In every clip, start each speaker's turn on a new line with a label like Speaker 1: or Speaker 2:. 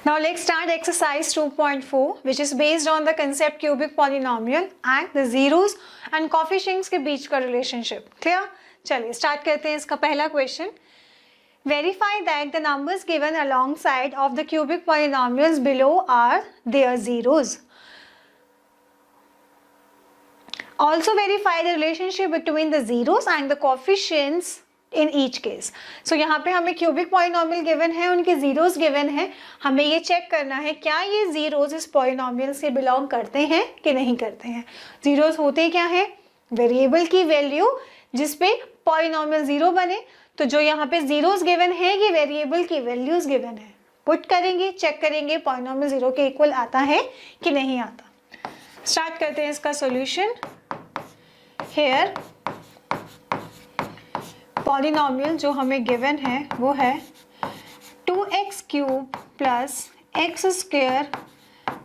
Speaker 1: Now let's start exercise 2.4 which is based on the concept cubic polynomial and the zeros and coefficients के बीच का relationship. Clear? चलिए start करते हैं इसका पहला question. Verify that the numbers given alongside of the cubic polynomials below are their zeros. Also verify the relationship between the zeros and the coefficients in each case. So यहाँ पे हमें cubic polynomial given है, उनके zeros given है. हमें ये check करना है क्या ये zeros इस polynomial से belong करते हैं कि नहीं करते हैं. Zeros होते क्या है? Variable की value जिस पे polynomial zero बने. तो जो यहाँ पे zeros given है ये variable की values given है. Put करेंगे, check करेंगे polynomial zero के equal आता है कि नहीं आता. Start करते हैं इसका solution. Here पॉलिनॉमियल जो हमें गिवन है वो है 2x cube plus x square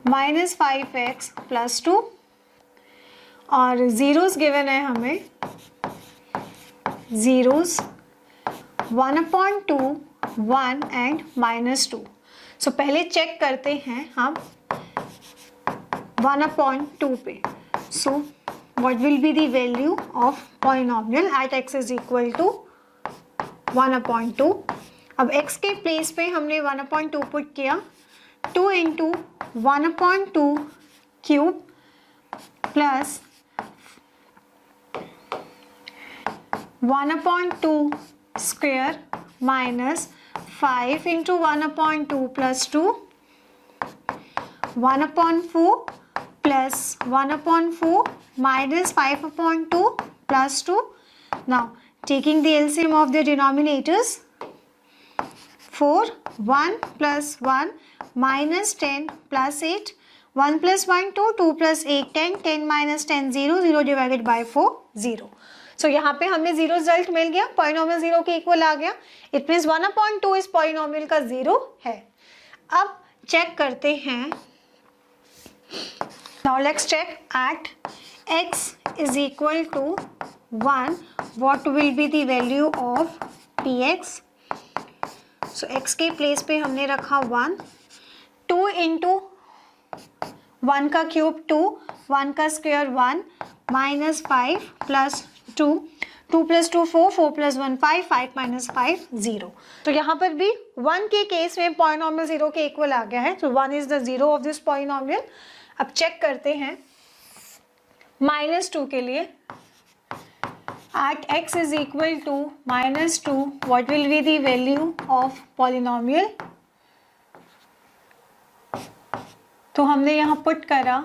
Speaker 1: minus 5x plus 2 और जीरोस गिवन है हमें जीरोस 1/2 1 एंड -2. सो पहले चेक करते हैं हम 1/2 पे. सो what will be the value of polynomial at x is equal to 1/2. अब x के प्लेस पे हमने 1/2 पुट किया. 2 into 1/2 cube plus 1/2 square minus 5 into 1/2 plus 2 1/4 plus 1/4 minus 5/2 plus 2. Now taking the LCM of the denominators, 4 1 plus 1 minus 10 plus 8 1 plus 1 2 2 plus 8 10 10 minus 10 0 0 divided by 4 0. So यहाँ पे हमें zero result मिल गया. Polynomial zero के equal आ गया. It means 1/2 इस polynomial का zero है. अब चेक करते हैं. Now let's check at x is equal to 1 what will be the value of px. So x के प्लेस पे हमने रखा 1. 2 इंटू 1 का क्यूब 2 1 का square 1 minus 5 plus 2 2 plus 2 4 4 plus 1 5 5 minus 5 0. तो यहाँ पर भी 1 के केस में पॉलिनोमियल जीरो के इक्वल आ गया है. तो 1 is the zero of this polynomial. अब चेक करते हैं -2 के लिए. at x is equal to -2 what will be the value of polynomial. तो हमने यहाँ पुट करा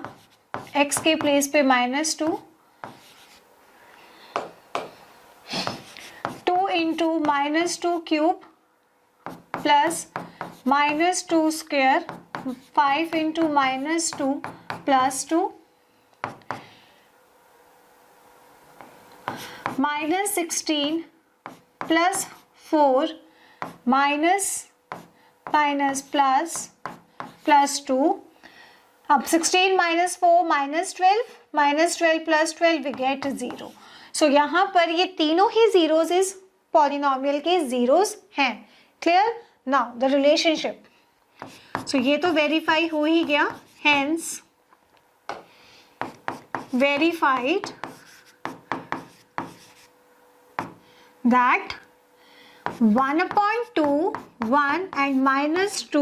Speaker 1: x के प्लेस पे -2 2 into -2 cube plus -2 square 5 into -2 plus 2 -16 plus 4 minus plus 2. अब 16 minus 4 -12 plus 12 we get 0. So यहाँ पर ये तीनों ही जीरोस इस पॉलिनोमियल के जीरोस हैं. Clear? Now the relationship. So ये तो वेरीफाई हो ही गया. Hence verified that 1/2 1 and -2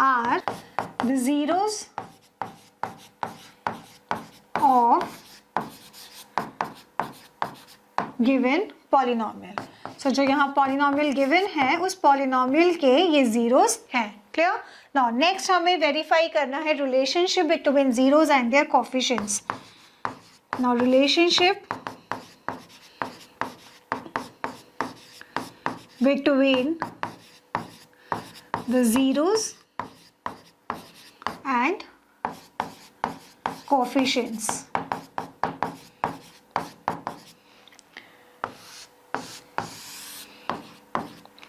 Speaker 1: are the zeros of given polynomial. So जो यहाँ polynomial given है उस polynomial के ये zeros हैं. Clear? Now next हमें verify करना है relationship between zeros and their coefficients. Now relationship between the zeros and coefficients.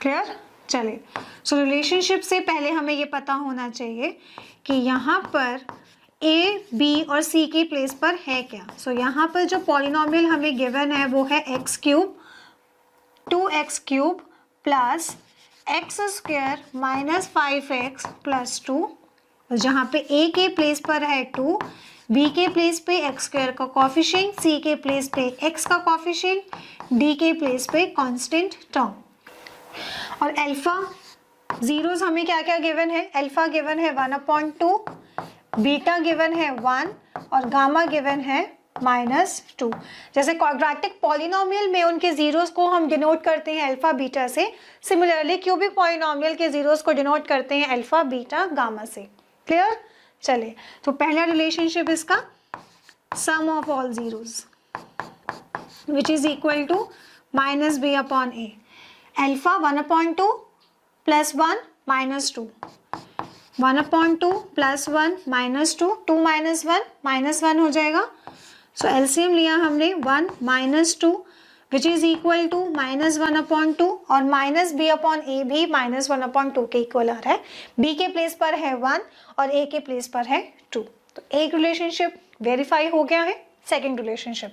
Speaker 1: Clear? चलिए. सो रिलेशनशिप से पहले हमें ये पता होना चाहिए कि यहाँ पर a, b और c की प्लेस पर है क्या. सो यहाँ पर जो पॉलिनोमियल हमें गिवन है वो है x cube 2x cube plus x square minus 5x plus 2, जहाँ पे a के प्लेस पर है 2, b के प्लेस पे एक्स स्क्वायर का कॉफिशिएंट, c के प्लेस पे x का कॉफिशिएंट, d के प्लेस पे कांस्टेंट टर्म। और अल्फा जीरोस हमें क्या क्या गिवन है? अल्फा गिवन है 1/2, बीटा गिवन है 1 और गामा गिवन है -2। जैसे क्वाड्रेटिक पॉलिनोमियल में उनके जीरोस को हम डिनोट करते हैं अल्फा बीटा से, सिमिलरली क्यूबिक पॉलिनोमियल के जीरोस को डिनोट करते हैं अल्फा बीटा गामा से। क्लियर? चले, तो पहला रिलेशनशिप इसका sum of all zeros which is equal to -b/a। Alpha 1/2 plus 1 -2, 1/2 plus 1 -2, 2 -1 -1 हो जाएगा। सो एलसीएम लिया हमने 1 -2 विच इज इक्वल टू -1/2 और -b/a भी -1/2 के इक्वल आ रहा है। b के प्लेस पर है 1 और a के प्लेस पर है 2। तो एक रिलेशनशिप वेरीफाई हो गया है। Second relationship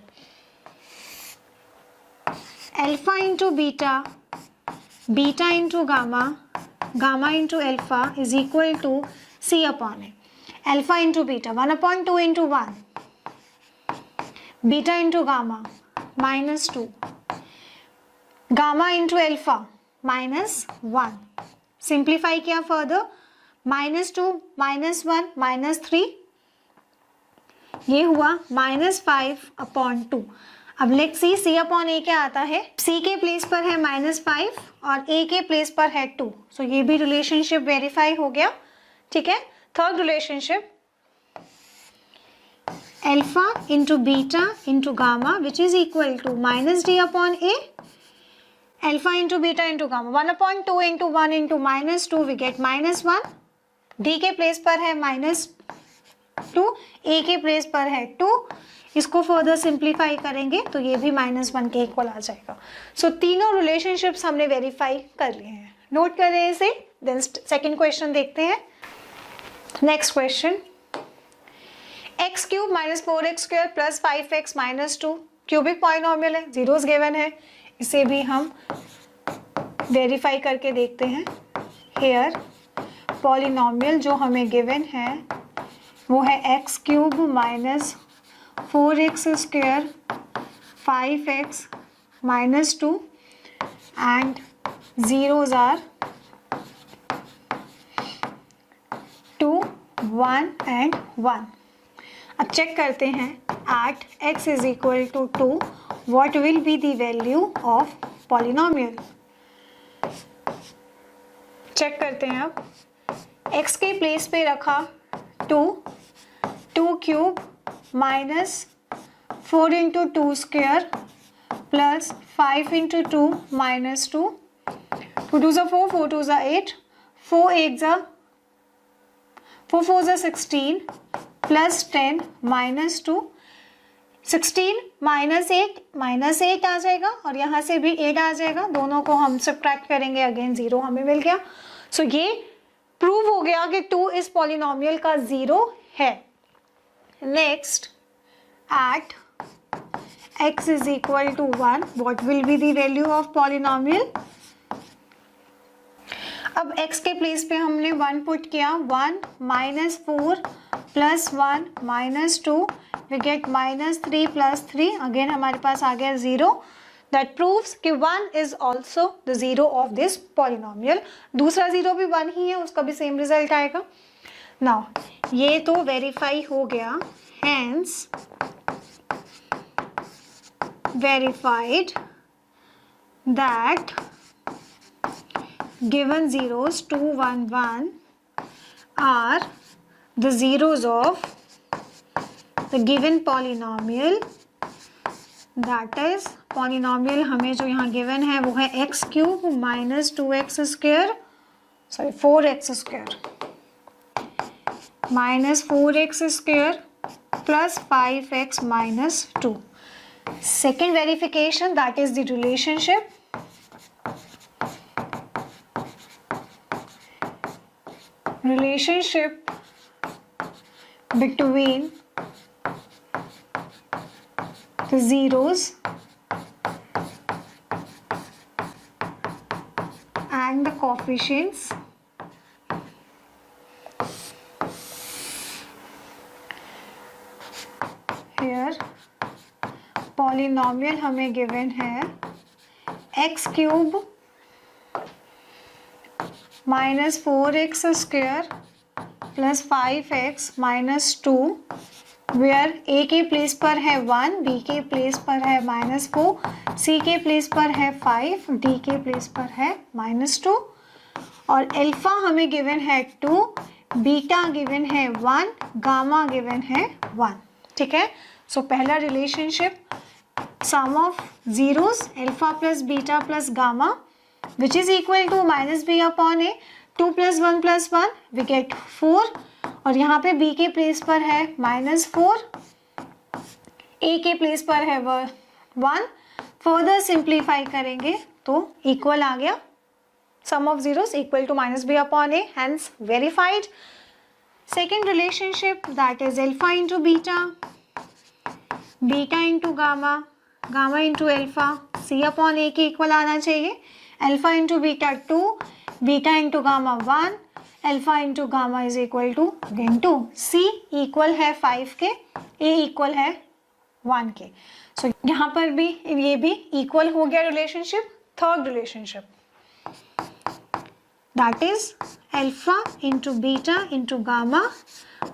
Speaker 1: alpha into beta, beta into gamma, gamma into alpha is equal to c/a। Alpha into beta 1/2 into 1, beta into gamma -2, gamma into alpha -1। Simplify किया फर्दर, -2 -1 -3, ये हुआ -5/2। अब लेट्स सी c/a क्या आता है? c के place पर है -5 और a के प्लेस पर है 2। सो ये भी रिलेशनशिप वेरीफाई हो गया। ठीक है। Third relationship alpha into beta into gamma which is equal to -d/a। Alpha into beta into gamma 1/2 into 1 into -2 we get -1। d के प्लेस पर है -2, a के प्लेस पर है 2। इसको फर्दर सिंप्लीफाई करेंगे तो ये भी -1 के इक्वल आ जाएगा। सो तीनों रिलेशनशिप्स हमने वेरीफाई कर लिए हैं। नोट कर रहे हैं इसे। देन सेकेंड क्वेश्चन देखते हैं। Next question x³ - 4x² + 5x - 2 cubic polynomial है, जीरोस गिवन है। इसे भी हम वेरीफाई करके देखते हैं। हेयर पॉलिनोमियल जो हमें गिवन है वो है x³ - 4x², 5x - 2 and zeros are 2, 1 and 1। अब चेक करते हैं at x is equal to 2 what will be the value of polynomial। Check करते हैं। अब x के प्लेस पे रखा 2, 2³ - 4 into 2 square plus 5 into 2 -2, 2 2 4, 4 2 8, 4 8 4 4 16 plus 10 -2, 16 -8 आ जाएगा और यहाँ से भी 8 आ जाएगा। दोनों को हम सब्ट्रैक्ट करेंगे, अगेन 0 हमें मिल गया। सो ये प्रूव हो गया कि 2 इस पॉलिनोमियल का 0 है। Next at x is equal to 1 what will be the value of polynomial। अब x के प्लेस पे हमने 1 पुट किया, 1 -4 plus 1 -2 we get -3 plus 3, again हमारे पास आ गया 0। दैट प्रूव्स कि 1 is also the 0 of this polynomial. दूसरा 0 भी 1 ही है, उसका भी सेम रिजल्ट आएगा। नाउ ये तो वेरीफाई हो गया, hence verified that given zeros 2, 1, 1 are the zeros of the given polynomial, that is polynomial हमें जो यहाँ given है वो है x³ - 2x², sorry 4x² - 4x² plus 5x - 2। Second verification, that is the relationship between the zeros and the coefficients here polynomial हमें given है x cube minus 4x square plus 5x minus 2 where a के place पर है 1, b के place पर है -4, c के place पर है 5, d के प्लेस पर है -2 और अल्फा हमें गिवन है 2, बीटा गिवन है 1, गामा गिवन है 1। ठीक है, सो पहला relationship sum of zeros alpha plus beta plus gamma which is equal to -b upon a, 2 + 1 + 1 we get 4 और यहाँ पे b के प्लेस पर है -4, a के प्लेस पर है 1। फर्दर सिंप्लीफाई करेंगे तो इक्वल आ गया, sum of zeros equal to -b upon a, hence verified. Second relationship that is alpha into beta, beta into gamma, gamma into alpha, c upon a के equal आना चाहिए। Alpha into beta 2, beta into gamma 1, alpha into gamma is equal to again 2, c equal है 5 के, a equal है 1 के। सो यहाँ पर भी ये भी इक्वल हो गया relationship. Third relationship that is alpha into beta into gamma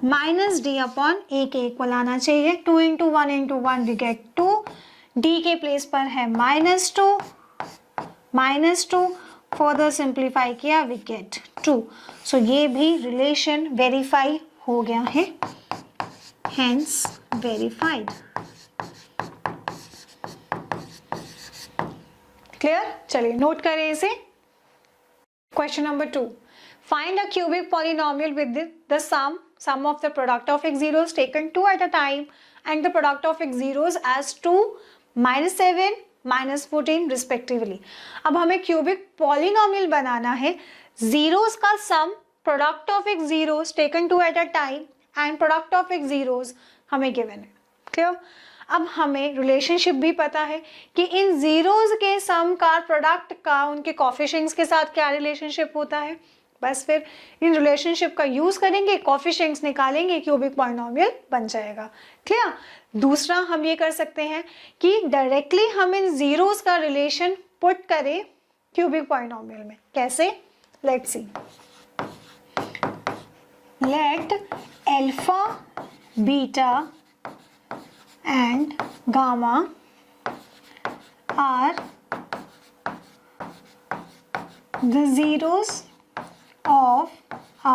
Speaker 1: minus d upon a के इक्वल आना चाहिए। 2 into 1 into 1 we get 2, d के प्लेस पर है -2, फर्दर सिंप्लीफाई किया वी गेट 2। सो ये भी रिलेशन वेरीफाई हो गया है, हेंस वेरीफाइड। क्लियर? चलिए नोट करें इसे। Question number 2, find a cubic polynomial with the sum of the product of x zeros taken 2 at a time and the product of x zeros as 2, -7, -14 respectively। अब हमें cubic polynomial बनाना है, zeros का sum product of x zeros taken 2 at a time and product of x zeros हमें given है। Clear? अब हमें relationship भी पता है कि इन जीरोस के सम का प्रोडक्ट का उनके कोफिशिएंट्स के साथ क्या रिलेशनशिप होता है। बस फिर इन रिलेशनशिप का यूज करेंगे, कोफिशिएंट्स निकालेंगे, क्यूबिक पॉलिनोमियल बन जाएगा। क्लियर? दूसरा हम ये कर सकते हैं कि डायरेक्टली हम इन जीरोस का रिलेशन पुट करें क्यूबिक पॉलिनोमियल में। कैसे? Let's see. Let alpha, beta and gamma are the zeros of a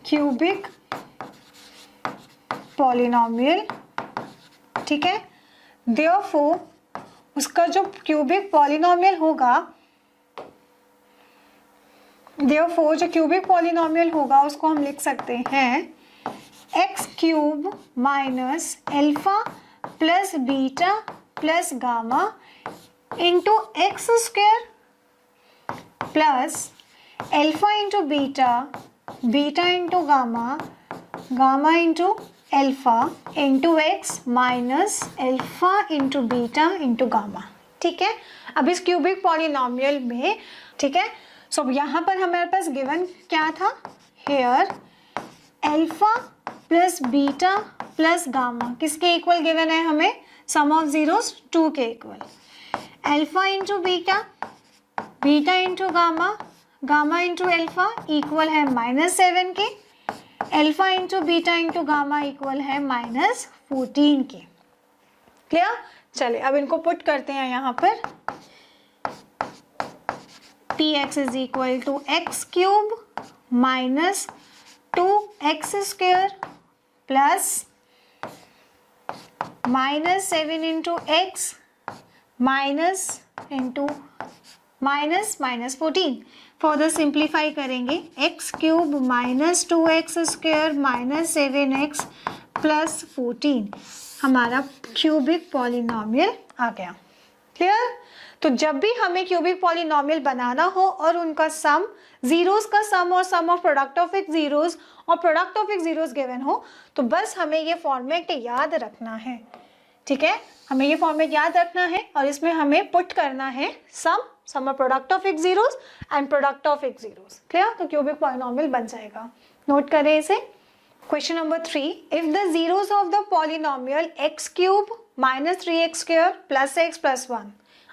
Speaker 1: cubic polynomial। ठीक है, therefore उसका जो क्यूबिक पॉलिनोमियल होगा, therefore जो क्यूबिक पॉलिनोमियल होगा उसको हम लिख सकते हैं x cube minus alpha plus beta plus gamma into X square plus alpha into beta, beta into gamma, gamma into alpha into x minus alpha into beta into gamma. ठीक है, अब इस क्यूबिक पॉलिनोमियल में, ठीक है, सो यहाँ पर हमारे पास गिवन क्या था, here alpha plus beta plus gamma किसके इक्वल गिवन है हमें, सम ऑफ जीरोस 2 के equal. Alpha into beta, beta into gamma, gamma into alpha equal है -7 के, alpha into beta into gamma equal है -14 के। क्लियर? चलिए अब इनको पुट करते हैं यहाँ पर। px is equal to x cube minus 2x square plus -7 into x minus into -14। Further simplify करेंगे, x cube minus 2x square minus 7x plus 14 हमारा क्यूबिक पॉलिनोमियल आ गया। क्लियर? तो जब भी हमें क्यूबिक पॉलिनोमियल बनाना हो और उनका सम, जीरोस का सम और sum of product of x zeros और product of x zeros given हो, तो बस हमें ये फॉर्मेट याद रखना है। ठीक है, हमें ये फॉर्मेट याद रखना है और इसमें हमें पुट करना है sum of product of x zeros and product of x zeros. Clear? तो क्यूबिक पॉलिनोमियल बन जाएगा। नोट करें इसे। Question number 3, if the zeros of the polynomial x cube minus 3x square plus x plus 1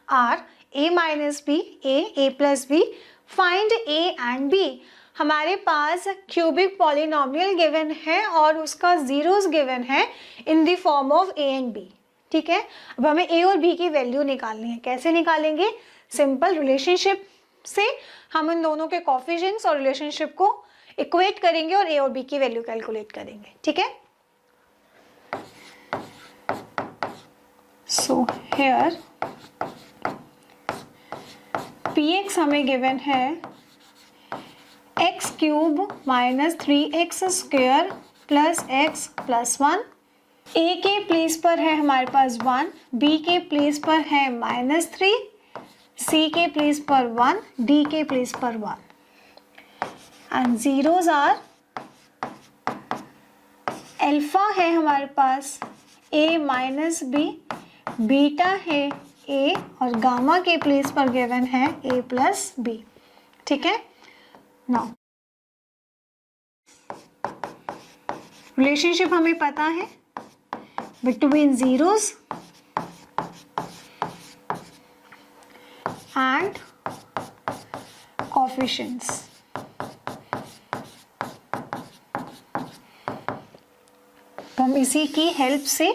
Speaker 1: are a minus b a plus b, find a and b। हमारे पास cubic polynomial given है और उसका zeros given है in the form of a and b। ठीक है, अब हमें a और b की वैल्यू निकालनी है। कैसे निकालेंगे? सिंपल रिलेशनशिप से हम इन दोनों के कोफिशिएंट्स और रिलेशनशिप को इक्वेट करेंगे और a और b की वैल्यू कैलकुलेट करेंगे। ठीक है, सो हियर px हमें गिवन है x cube minus 3x square plus x plus 1। a के प्लेस पर है हमारे पास 1, b के प्लेस पर है -3, c के प्लेस पर 1, d के प्लेस पर 1 एंड जीरोस आर अल्फा है हमारे पास a माइनस b, बीटा है a और गामा के प्लेस पर गिवन है a प्लस b। ठीक है, नाउ रिलेशनशिप हमें पता है बिटवीन जीरोस एंड कोफिशिएंट्स। तो हम इसी की हेल्प से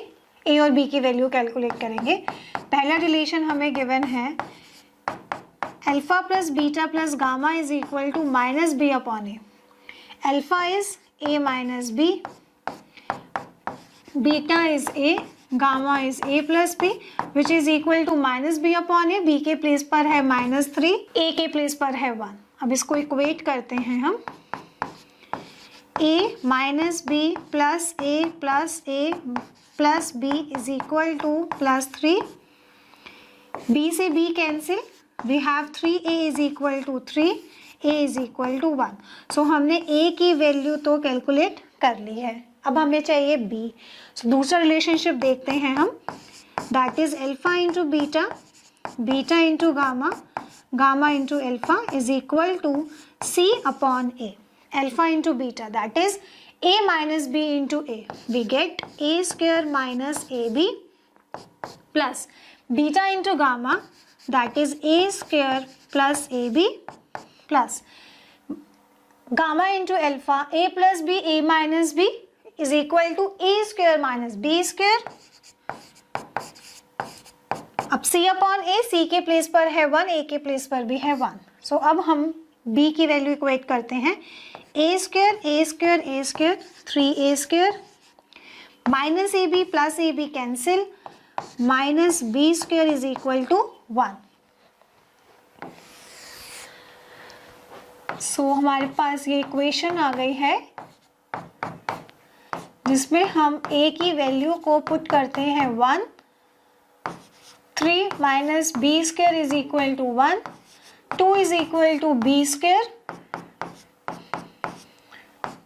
Speaker 1: a और b की वैल्यू कैलकुलेट करेंगे। पहला रिलेशन हमें गिवन है alpha plus beta plus gamma is equal to minus B upon A. Alpha is a minus B, beta is a, gamma is a plus B which is equal to minus B upon A. B के place पर है -3, a के place पर है 1। अब इसको equate करते हैं हम। a minus B plus a plus b is equal to +3। b से b cancel, we have 3a is equal to 3, a is equal to 1। So हमने a की वैल्यू तो कैलकुलेट कर ली है, अब हमें चाहिए b। सो दूसरा रिलेशनशिप देखते हैं हम, that is alpha into beta, beta into gamma, gamma into alpha is equal to c upon a। Alpha into beta that is a minus b into a, we get a square minus ab plus beta into gamma that is a square plus ab plus gamma into alpha a plus b, a minus b is equal to a square minus b square. अब c upon a, c के place पर है 1, a के place पर भी है 1। सो अब हम b की वैल्यू इक्वेट करते हैं। a square 3a square minus ab plus ab cancel, minus b square is equal to 1। So हमारे पास ये इक्वेशन आ गई है जिसमें हम a की वैल्यू को पुट करते हैं 1, 3 minus b square is equal to 1, 2 is equal to b square,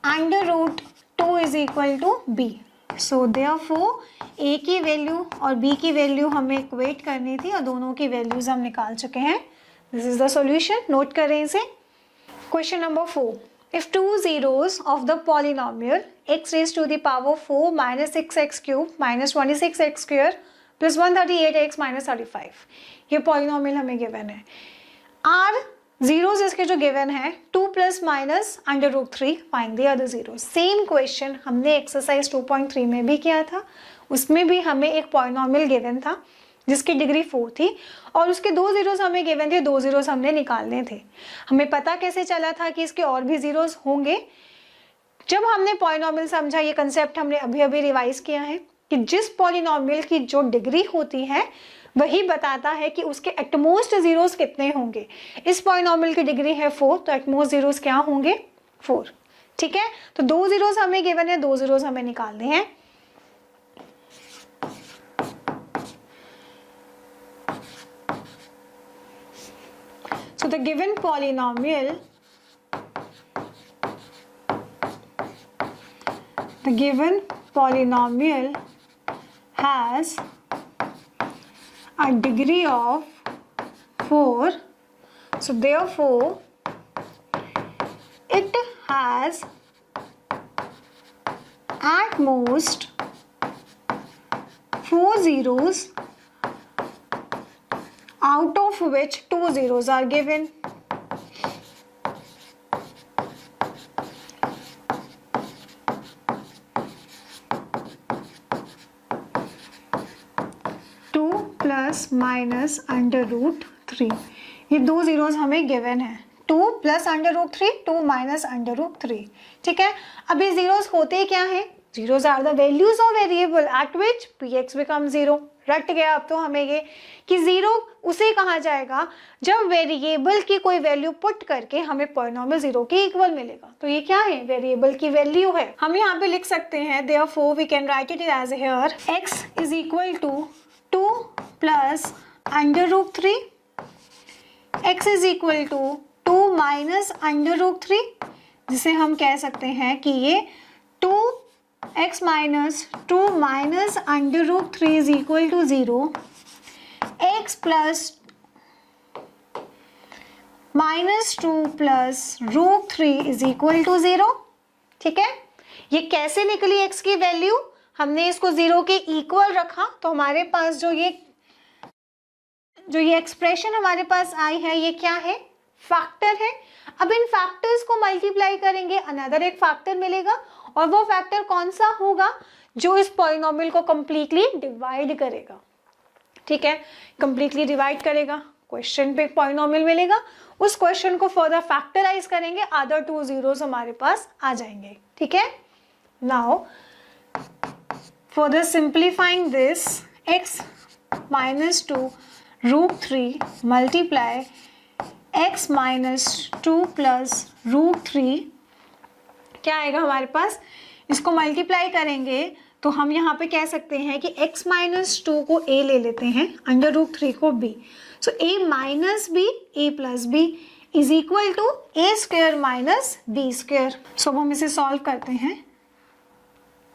Speaker 1: under root 2 is equal to b। So therefore a की वैल्यू और b की वैल्यू हमें इक्वेट करनी थी और दोनों की वैल्यूज हम निकाल चुके हैं। This is the solution, note करें इसे। Question number 4, if two zeros of the polynomial x raised to the power 4 minus 6x cube minus 26x square plus 138x minus 35, ये पॉलिनोमियल हमें गिवन है। r जीरोस इसके जो given है 2 plus minus under root 3, find the other zeros. Same question हमने exercise 2.3 में भी किया था, उसमें भी हमें एक पॉलिनोमियल गिवन था जिसकी डिग्री 4 थी और उसके 2 जीरोस हमें गिवन थे, 2 जीरोस हमने निकालने थे। हमें पता कैसे चला था कि इसके और भी जीरोस होंगे? जब हमने पॉलिनोमियल समझा, ये कंसेप्ट हमने अभी अभी रिवाइज किया है कि जिस पॉलिनोमियल की जो डिग्री होती है वही बताता है कि उसके एटमोस्ट जीरोस कितने होंगे। इस पॉलिनोमियल की डिग्री है 4, तो एटमोस्ट जीरोस क्या होंगे? 4। ठीक है, तो 2 जीरोस हमें गिवन है, 2 जीरोस हमें निकालने हैं। So the given polynomial has a degree of 4, so therefore it has at most 4 zeros, out of which 2 zeros are given. Plus minus under root 3, ये 2 जीरोस हमें गिवन है. 2 plus under root 3, 2 minus under root 3. ठीक है. अब ये जीरोस होते क्या हैं? Zeros are the values of variable at which P X become zero. रट गया अब तो हमें ये कि जीरो उसे कहा जाएगा जब वेरिएबल की कोई वैल्यू पुट करके हमें पॉलिनोमियल जीरो के इक्वल मिलेगा. तो ये क्या है? वेरिएबल की वैल्यू है. हम यहाँ पे लिख सकते हैं therefore we can write it as here x is equal to 2 plus under root 3, x is equal to 2 minus under root 3, जिसे हम कह सकते हैं कि ये 2x minus 2 minus under root 3 is equal to 0, x plus minus 2 plus root 3 is equal to 0. ठीक है. ये कैसे निकली x की वैल्यू? हमने इसको 0 के इक्वल रखा तो हमारे पास जो ये एक्सप्रेशन हमारे पास आई है ये क्या है? फैक्टर है. अब इन फैक्टर्स को मल्टीप्लाई करेंगे, अनदर एक फैक्टर मिलेगा, और वो फैक्टर कौन सा होगा? जो इस पॉलिनोमियल को कंप्लीटली डिवाइड करेगा. ठीक है. कंप्लीटली डिवाइड करेगा. क्वेश्चन पे एक पॉलिनोमियल मिलेगा, उस क्वेश्चन को फर्दर फैक्टराइज करेंगे, अदर 2 जीरोस हमारे पास आ जाएंगे. ठीक है. Now further simplifying this, x minus 2 root 3 multiply x minus 2 plus root 3, क्या आएगा हमारे पास? इसको मल्टीप्लाई करेंगे तो हम यहाँ पे कह सकते हैं कि x माइनस 2 को a ले लेते हैं, अंडर रूट 3 को b. So a minus b, a plus b is equal to a square minus b square. So हम इसे सॉल्व करते हैं.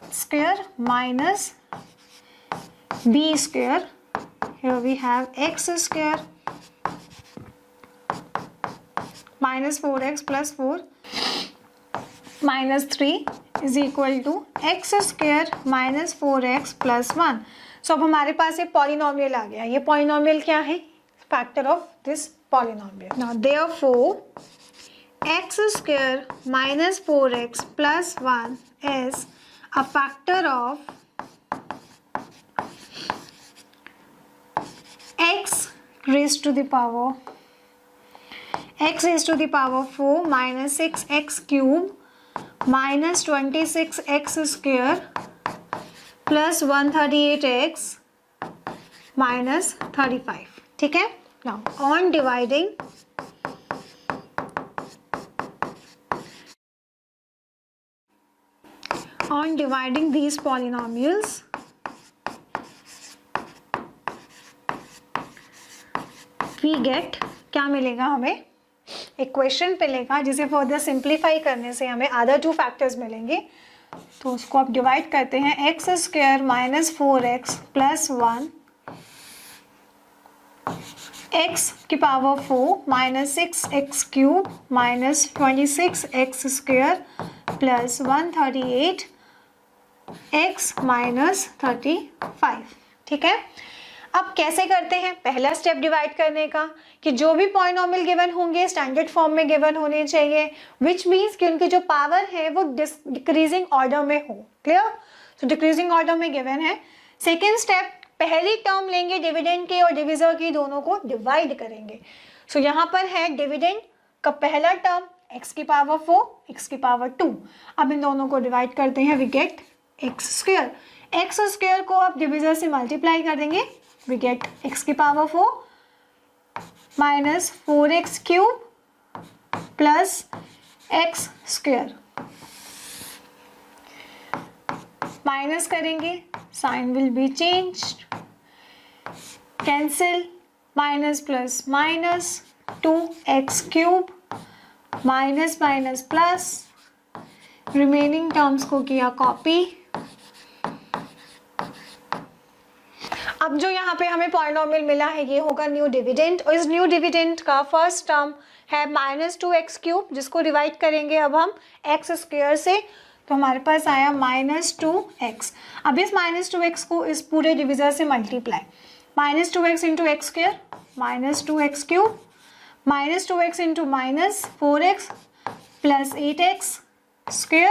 Speaker 1: Square minus b square, here we have x square minus 4x plus 4 minus 3 is equal to x square minus 4x plus 1. So अब हमारे पास ये polynomial आ गया. ये पॉलिनोमियल क्या है? Factor of this polynomial. Now therefore x square minus 4x plus 1 is a factor of x raised to the power 4 minus 6x cube minus 26x square plus 138x minus 35. ठीक है. Now on dividing these polynomials, we get क्या मिलेगा हमें? Equation मिलेगा जिसे further simplify करने से हमें अदर 2 फैक्टर्स मिलेंगे. तो उसको आप डिवाइड करते हैं. X square minus 4x plus 1 x की power 4 minus 6x cube minus 26x square plus 138 x minus 35. ठीक है. अब कैसे करते हैं? पहला स्टेप डिवाइड करने का कि जो भी पॉलिनोमियल गिवन होंगे स्टैंडर्ड फॉर्म में गिवन होने चाहिए, विच मीन्स कि उनकी जो पावर है वो डिक्रीजिंग ऑर्डर में हो. क्लियर. तो डिक्रीजिंग ऑर्डर में गिवन है. सेकेंड स्टेप, पहली टर्म लेंगे डिविडेंड की और डिविजर की, दोनों को डिवाइड करेंगे. सो यहाँ पर है डिविडेंड का पहला टर्म x की पावर 4, x की पावर 2. अब इन दोनों को डिवाइड करते हैं, we get x square. X square को आप डिविजर से मल्टीप्लाई कर देंगे, वी गेट x की power 4 minus 4x cube plus x square. Minus करेंगे, sign will be changed, cancel, minus plus minus 2x cube minus minus plus, remaining terms को किया copy. अब जो यहाँ पे हमें पॉलिनोमियल मिला है ये होगा न्यू डिविडेंड, और इस न्यू डिविडेंड का फर्स्ट टर्म है -2x³ जिसको डिवाइड करेंगे अब हम x² से, तो हमारे पास आया -2x। अब इस -2x को इस पूरे डिविजर से multiply, -2x into x² -2x³ -2x into -4x plus 8x²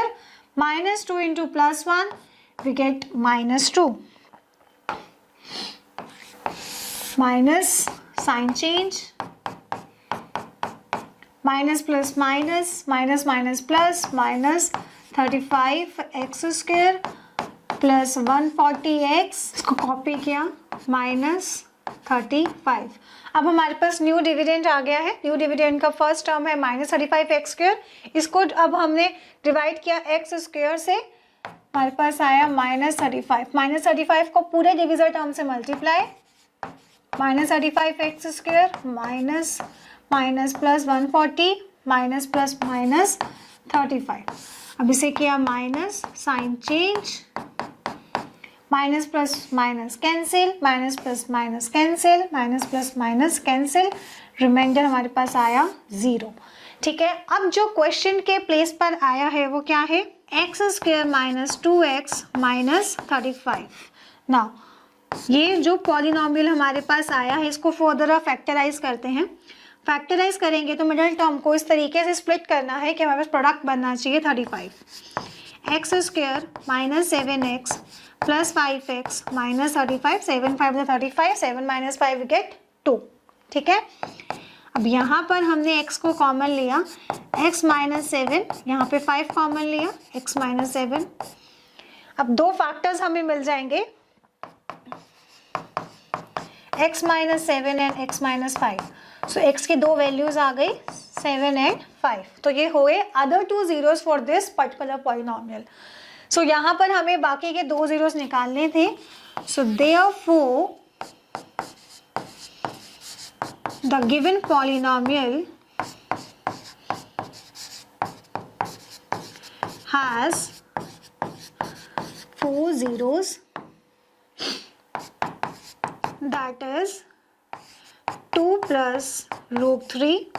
Speaker 1: -2 into +1 we get -2 minus sign change minus plus minus minus minus plus minus 35x² plus 140x, इसको कॉपी किया -35। अब हमारे पास न्यू डिविडेंड आ गया है। न्यू डिविडेंड का first term है -35x², इसको अब हमने डिवाइड किया x² से, हमारे पास आया -35। -35 को पूरे डिविजर टर्म से multiply, -35x² minus minus plus 140 minus plus minus 35। अब इसे किया minus, sign change, minus plus minus cancel, minus plus minus cancel, minus plus minus cancel, reminder हमारे पास आया 0। ठीक है, अब जो क्वेश्चन के प्लेस पर आया है वो क्या है, x² minus 2x minus 35। Now ये जो पॉलिनोमियल हमारे पास आया है इसको फर्दर फैक्टराइज करते हैं। फैक्टराइज करेंगे तो मिडिल टर्म को इस तरीके से स्प्लिट करना है कि हमारे पास प्रोडक्ट बनना चाहिए 35। x² minus 7x plus 5x minus 35, 7 5 35, 7 minus 5 we get 2। ठीक है, अब यहाँ पर हमने x को कॉमन लिया, x माइनस 7, यहाँ पे 5 कॉमन लिया, x माइनस 7। अब दो फैक्टर्स हमें मिल जाएंगे, x minus 7 and x minus 5। So x की दो वैल्यूज आ गई 7 एंड 5, तो ये हुए other two zeros for this particular polynomial. So यहाँ पर हमें बाकी के दो जीरोस निकालने थे। So therefore the given polynomial has 4 zeros, that is 2 plus root 3,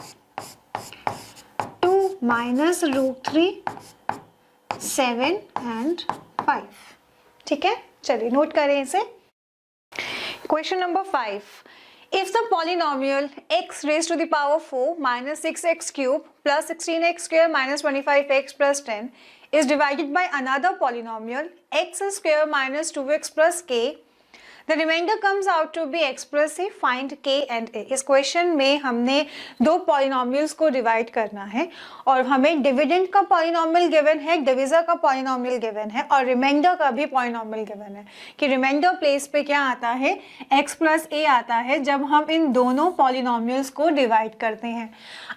Speaker 1: 2 minus root 3, 7 and 5। ठीक है, चलिए नोट करें इसे। Question number 5, if the polynomial x raised to the power 4 minus 6x³ plus 16x² minus 25x plus 10 is divided by another polynomial x² minus 2x plus k, the remainder comes out to be x plus a, find k and a। इस question में हमने दो polynomials को divide करना है और हमें dividend का पॉलिनोमियल गिवन है, डिविजर का पॉलिनोमियल गिवन है और रिमाइंडर का भी पॉलिनोमियल गिवन है कि रिमाइंडर प्लेस पे क्या आता है, x प्लस a आता है जब हम इन दोनों पॉलिनोमियल्स को डिवाइड करते हैं।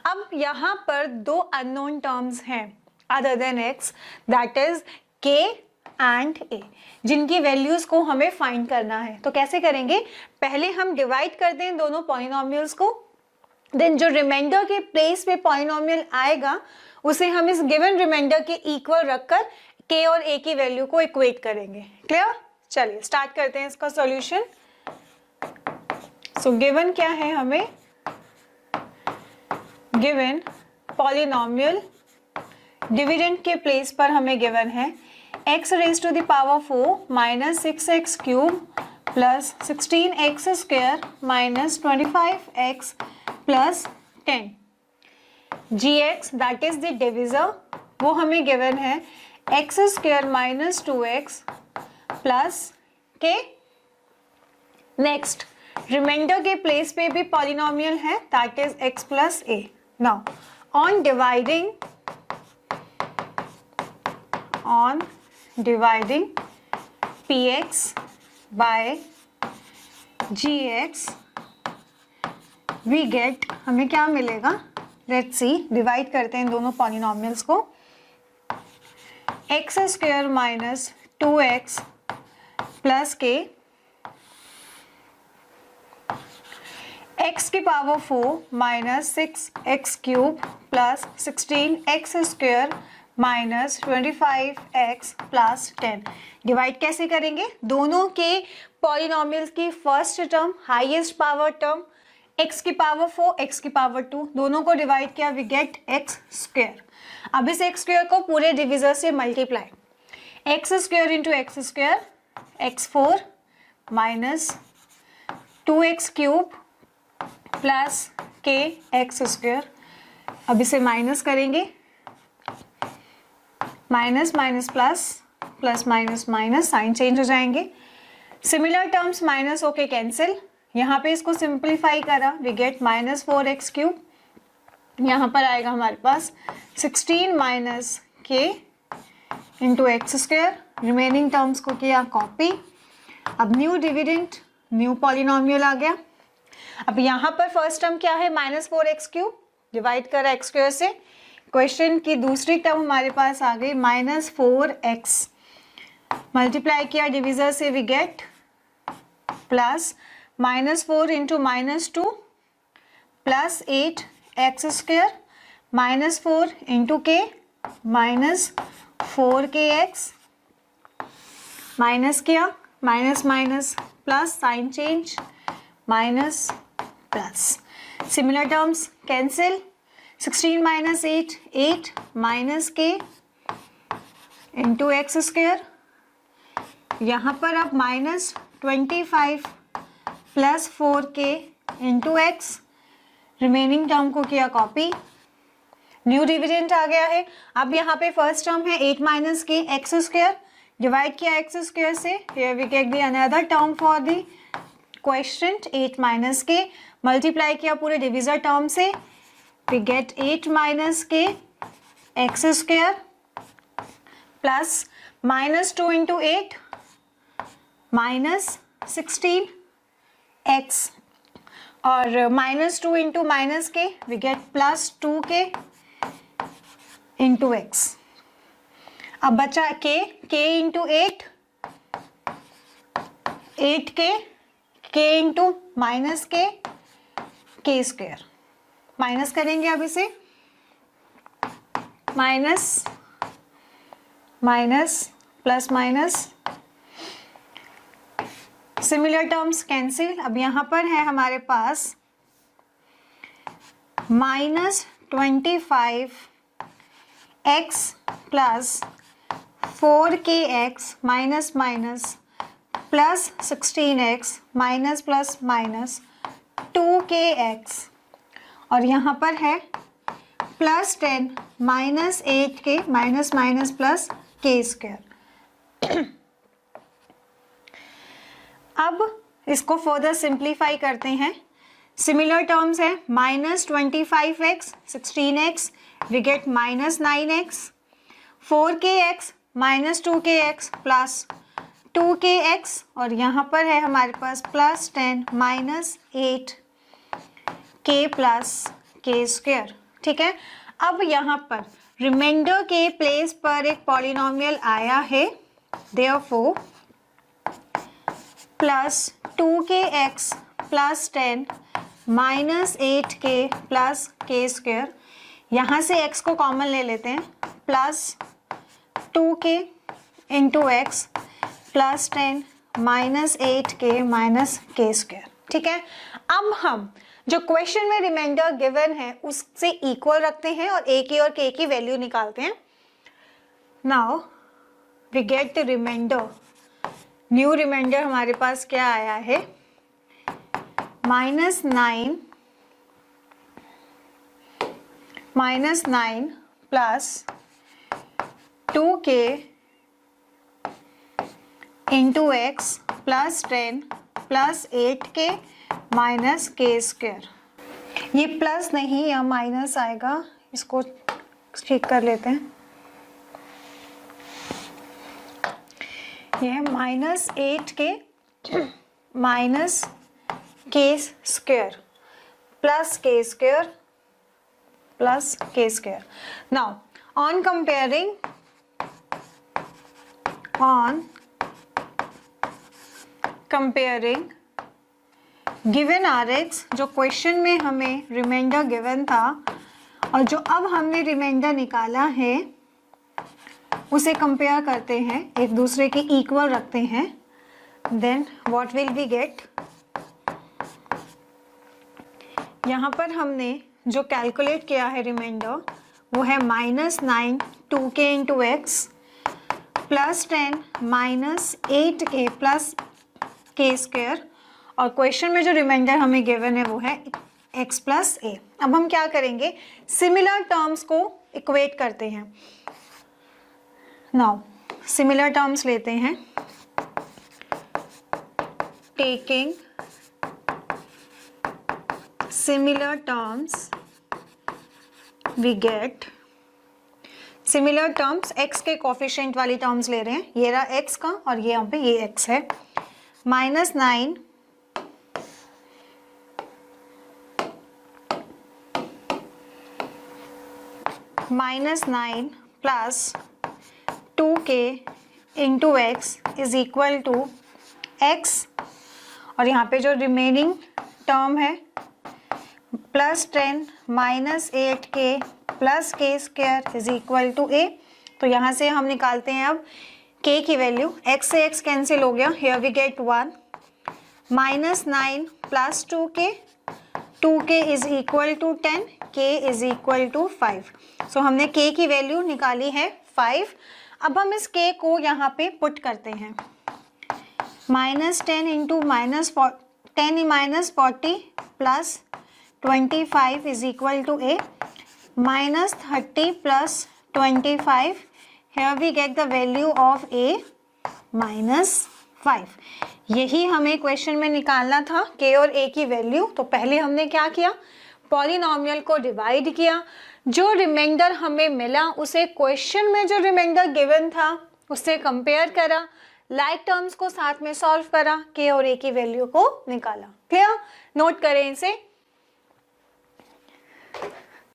Speaker 1: अब यहाँ पर दो अननोन टर्म्स हैं other than x, that is k and a, जिनकी वैल्यूज को हमें फाइंड करना है। तो कैसे करेंगे, पहले हम डिवाइड कर दें दोनों पॉलिनोमियल्स को, देन जो रिमाइंडर के प्लेस पे पॉलिनोमियल आएगा उसे हम इस गिवन रिमाइंडर के इक्वल रखकर के और ए की वैल्यू को इक्वेट करेंगे। क्लियर, चलिए स्टार्ट करते हैं इसका सॉल्यूशन। सो गिवन क्या है हमें, गिवन पॉलिनोमियल डिविडेंड के प्लेस पर हमें गिवन है x raised to the power 4 minus 6x³ plus 16x² minus 25x plus 10। gx that is the divisor, वो हमें गिवन है x² minus 2x plus k। Next reminder के प्लेस पे भी पॉलिनोमियल है, that is x plus a। Now on dividing px by gx we get, हमें क्या मिलेगा, लेट्स सी, डिवाइड करते हैं दोनों पॉलिनोमियल्स को। x² माइनस 2x प्लस के, x की power 4 minus 6x³ plus 16x² minus 25x plus 10। Divide कैसे करेंगे? दोनों के पॉलिनोमियल्स की first term, highest power term, x की पावर 4, x की पावर 2, दोनों को डिवाइड किया, वी गेट x स्क्वायर। अब इस x स्क्वायर को पूरे डिविजर से multiply, x square into X square, x4 minus 2x cube plus k X square. अब इसे माइनस करेंगे, minus minus plus, plus minus minus, sign change हो जाएंगे। सिमिलर टर्म्स माइनस होके कैंसिल, यहाँ पे इसको सिंप्लीफाई करा, we get minus 4x cube. यहाँ पर आएगा हमारे पास 16 minus k into X square. Remaining terms को किया कॉपी। अब न्यू डिविडेंड, न्यू पॉलिनोमियल आ गया। अब यहाँ पर फर्स्ट टर्म क्या है? माइनस 4x क्यूब, डिवाइड करा एक्स स्क्वायर से। क्वेश्चन की दूसरी टर्म हमारे पास आ गई माइनस 4x, मल्टीप्लाई किया डिविजर से, we get plus minus 4 into minus 2 plus 8 X square, minus 4 into K minus 4kx, minus किया, minus minus plus, sign change, minus plus. Similar terms cancel, 16 minus 8, 8 minus K into X square. यहाँ पर अब minus 25 plus 4k into X. Remaining term को किया copy, new dividend आ गया है। अब यहाँ पे फर्स्ट टर्म है 8 minus K X square, divide किया एक्स स्क्वायर से, here we get the another term for the question 8 minus K, multiply किया पूरे डिविजर टर्म से, we get 8 minus k x square plus minus 2 into 8 minus 16 x, और minus 2 into minus k we get plus 2k into x। अब बचा k, k into 8, 8k, k into minus k, k square। Minus करेंगे अब इसे, minus minus plus minus, similar terms cancel. अब यहाँ पर है हमारे पास minus 25x plus 4kx minus minus plus 16x minus plus minus 2kx, और यहाँ पर है plus 10 minus 8k minus minus plus k square. अब इसको फर्दर सिंप्लीफाई करते हैं। सिमिलर टर्म्स है minus 25x 16x, we get minus 9x, 4kx minus 2kx plus 2kx, और यहाँ पर है हमारे पास plus 10 minus 8k plus k square. ठीक है, अब यहाँ पर रिमाइंडर के प्लेस पर एक पॉलिनोमियल आया है, therefore plus 2kx plus 10 minus 8k plus k square. यहाँ से x को कॉमन ले लेते हैं, plus 2k into X plus 10 minus 8k minus k square. ठीक है, अब हम जो क्वेश्चन में रिमाइंडर गिवन है उससे इक्वल रखते हैं और a की और k की वैल्यू निकालते हैं। Now we get the reminder. New reminder हमारे पास क्या आया है? -9 plus 2k into X plus 10 plus 8k minus k square. ये प्लस नहीं या माइनस आएगा, इसको ठीक कर लेते हैं। ये minus 8k minus k square plus k square plus k square. Now on comparing given Rx, जो क्वेश्चन में हमें रिमाइंडर गिवन था और जो अब हमने रिमाइंडर निकाला है, उसे कंपेयर करते हैं, एक दूसरे के इक्वल रखते हैं, then what will we get. यहाँ पर हमने जो कैलकुलेट किया है रिमाइंडर वो है -9 2k into X plus 10 -8k plus K square, और क्वेश्चन में जो रिमाइंडर हमें गिवन है वो है x प्लस ए। अब हम क्या करेंगे, सिमिलर टर्म्स को इक्वेट करते हैं। नाउ सिमिलर टर्म्स लेते हैं, taking similar terms we get similar terms, x के कोफिशिएंट वाली टर्म्स ले रहे हैं, ये रहा x का और ये यहाँ पे ये x है, -9 -9 plus 2k into X is equal to x, और यहाँ पे जो रिमेनिंग टर्म है +10 -8k plus K square is equal to a। तो यहाँ से हम निकालते हैं अब k की वैल्यू, x से x कैंसिल हो गया, here we get 1 -9 plus 2k is equal to 10, k is equal to 5। So हमने k की वैल्यू निकाली है 5। अब हम इस k को यहाँ पे पुट करते हैं, -10 into -40 plus 25 is equal to a, -30 plus 25, here we get the value of a -5। यही हमें क्वेश्चन में निकालना था, k और a की वैल्यू। तो पहले हमने क्या किया, पॉलिनॉमियल को डिवाइड किया, जो रिमाइंडर हमें मिला उसे क्वेश्चन में जो रिमाइंडर गिवन था उससे कंपेयर करा, लाइक टर्म्स को साथ में सॉल्व करा, k और a की वैल्यू को निकाला। क्लियर, नोट करें इसे।